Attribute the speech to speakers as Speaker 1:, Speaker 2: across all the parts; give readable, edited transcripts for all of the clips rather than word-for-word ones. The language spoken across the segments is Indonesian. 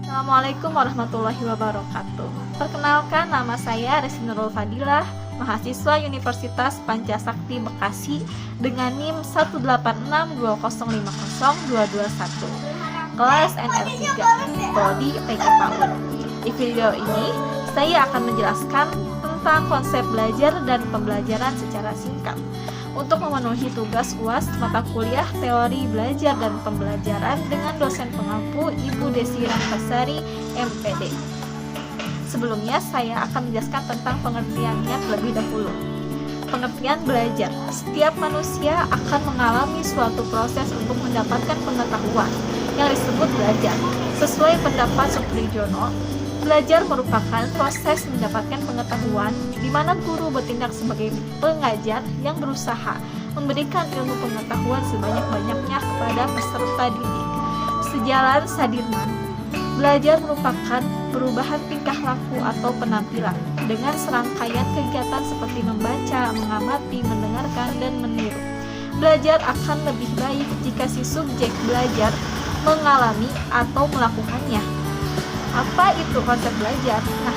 Speaker 1: Assalamualaikum warahmatullahi wabarakatuh. Perkenalkan, nama saya Resi Nurul Fadilah, mahasiswa Universitas Pancasakti Bekasi dengan NIM 18620500221, kelas NR3, prodi PG PAUD. Di video ini, saya akan menjelaskan tentang konsep belajar dan pembelajaran secara singkat. Untuk memenuhi tugas UAS mata kuliah teori belajar dan pembelajaran dengan dosen pengampu Ibu Desi Rantasari, MPD. Sebelumnya saya akan menjelaskan tentang pengertiannya terlebih dahulu. Pengertian belajar. Setiap manusia akan mengalami suatu proses untuk mendapatkan pengetahuan yang disebut belajar. Sesuai pendapat Supriyono, belajar merupakan proses mendapatkan pengetahuan di mana guru bertindak sebagai pengajar yang berusaha memberikan ilmu pengetahuan sebanyak-banyaknya kepada peserta didik. Sejalan Sadirman, belajar merupakan perubahan tingkah laku atau penampilan dengan serangkaian kegiatan seperti membaca, mengamati, mendengarkan, dan meniru. Belajar akan lebih baik jika si subjek belajar mengalami atau melakukannya. Apa itu konsep belajar? Nah,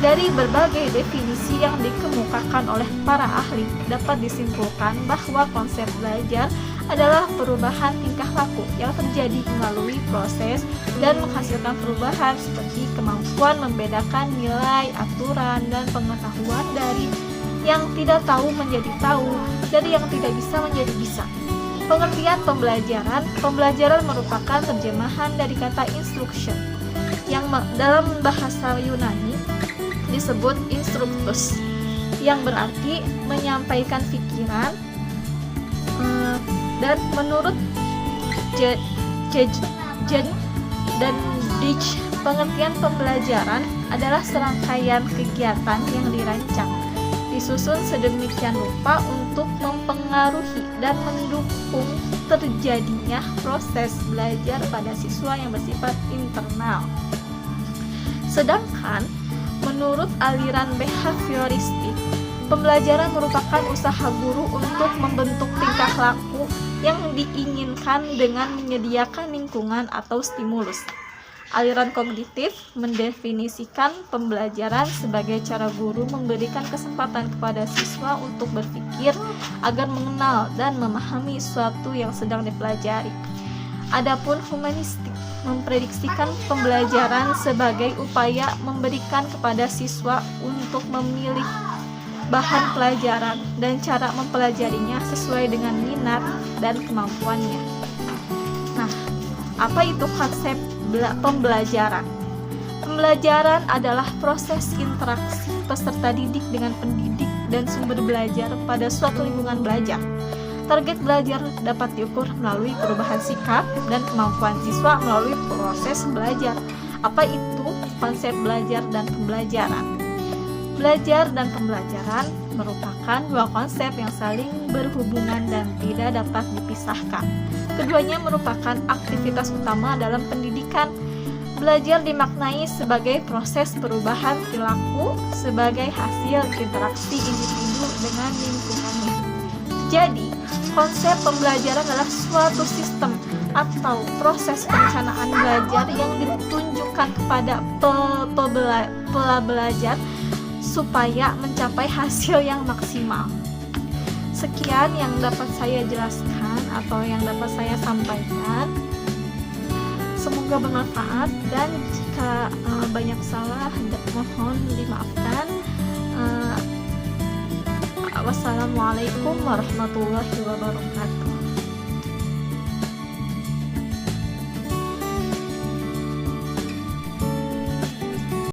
Speaker 1: dari berbagai definisi yang dikemukakan oleh para ahli, dapat disimpulkan bahwa konsep belajar adalah perubahan tingkah laku yang terjadi melalui proses dan menghasilkan perubahan seperti kemampuan membedakan nilai, aturan, dan pengetahuan dari yang tidak tahu menjadi tahu, dari yang tidak bisa menjadi bisa. Pengertian pembelajaran merupakan terjemahan dari kata instruction, yang dalam bahasa Yunani disebut instructus, yang berarti menyampaikan pikiran, dan menurut Jen dan Ditch, pengertian pembelajaran adalah serangkaian kegiatan yang dirancang, disusun sedemikian rupa untuk mempengaruhi dan mendukung terjadinya proses belajar pada siswa yang bersifat internal. Sedangkan menurut aliran behavioristik, pembelajaran merupakan usaha guru untuk membentuk tingkah laku yang diinginkan dengan menyediakan lingkungan atau stimulus. Aliran kognitif mendefinisikan pembelajaran sebagai cara guru memberikan kesempatan kepada siswa untuk berpikir agar mengenal dan memahami sesuatu yang sedang dipelajari. Adapun humanistik memprediksikan pembelajaran sebagai upaya memberikan kepada siswa untuk memilih bahan pelajaran dan cara mempelajarinya sesuai dengan minat dan kemampuannya. Nah, apa itu konsep pembelajaran? Pembelajaran adalah proses interaksi peserta didik dengan pendidik dan sumber belajar pada suatu lingkungan belajar. Target belajar dapat diukur melalui perubahan sikap dan kemampuan siswa melalui proses belajar. Apa itu konsep belajar dan pembelajaran? Belajar dan pembelajaran merupakan dua konsep yang saling berhubungan dan tidak dapat dipisahkan. Keduanya merupakan aktivitas utama dalam pendidikan. Belajar dimaknai sebagai proses perubahan perilaku sebagai hasil interaksi individu dengan lingkungannya. Jadi, konsep pembelajaran adalah suatu sistem atau proses perencanaan belajar yang ditunjukkan kepada pembelajar supaya mencapai hasil yang maksimal. Sekian yang dapat saya jelaskan atau yang dapat saya sampaikan. Semoga bermanfaat, dan jika banyak salah mohon dimaafkan. Wassalamualaikum warahmatullahi wabarakatuh.